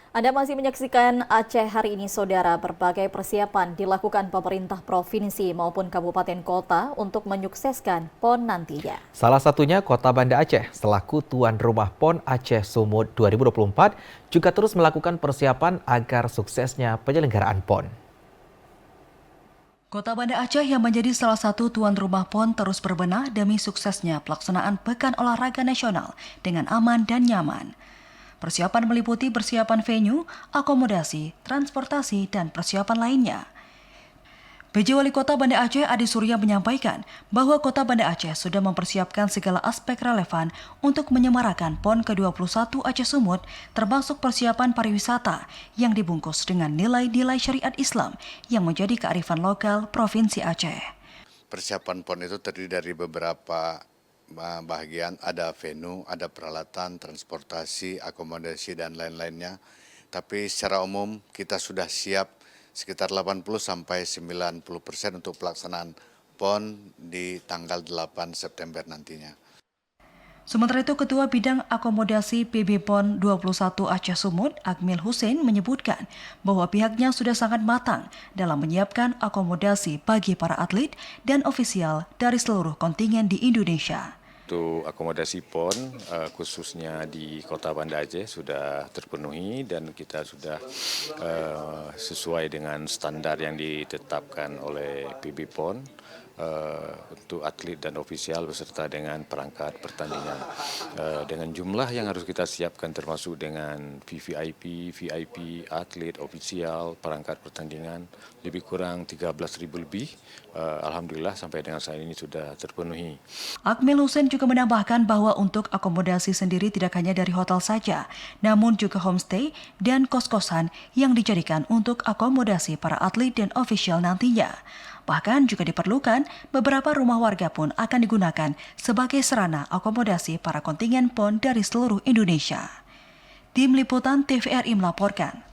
Anda masih menyaksikan Aceh hari ini, Saudara. Berbagai persiapan dilakukan pemerintah provinsi maupun kabupaten kota untuk menyukseskan PON nantinya. Salah satunya Kota Banda Aceh selaku tuan rumah PON Aceh Sumut 2024 juga terus melakukan persiapan agar suksesnya penyelenggaraan PON. Kota Banda Aceh yang menjadi salah satu tuan rumah PON terus berbenah demi suksesnya pelaksanaan Pekan Olahraga Nasional dengan aman dan nyaman. Persiapan meliputi persiapan venue, akomodasi, transportasi, dan persiapan lainnya. PJ Wali Kota Banda Aceh Adi Surya menyampaikan bahwa Kota Banda Aceh sudah mempersiapkan segala aspek relevan untuk menyemarakan PON ke-21 Aceh Sumut, termasuk persiapan pariwisata yang dibungkus dengan nilai-nilai syariat Islam yang menjadi kearifan lokal Provinsi Aceh. Persiapan PON itu terdiri dari beberapa bagian, ada venue, ada peralatan, transportasi, akomodasi, dan lain-lainnya. Tapi secara umum kita sudah siap sekitar 80-90% untuk pelaksanaan PON di tanggal 8 September nantinya. Sementara itu, Ketua Bidang Akomodasi PB PON 21 Aceh Sumut, Akmil Hussein, menyebutkan bahwa pihaknya sudah sangat matang dalam menyiapkan akomodasi bagi para atlet dan ofisial dari seluruh kontingen di Indonesia. Untuk akomodasi PON khususnya di Kota Banda Aceh sudah terpenuhi dan kita sudah sesuai dengan standar yang ditetapkan oleh PB PON untuk atlet dan ofisial beserta dengan perangkat pertandingan. Dengan jumlah yang harus kita siapkan termasuk dengan VVIP, VIP, atlet, ofisial, perangkat pertandingan lebih kurang 13.000 lebih. Alhamdulillah sampai dengan saat ini sudah terpenuhi. Akmil Hussein juga menambahkan bahwa untuk akomodasi sendiri tidak hanya dari hotel saja, namun juga homestay dan kos-kosan yang dijadikan untuk akomodasi para atlet dan ofisial nantinya. Bahkan juga diperlukan beberapa rumah warga pun akan digunakan sebagai sarana akomodasi para kontingen PON dari seluruh Indonesia. Tim Liputan TVRI melaporkan.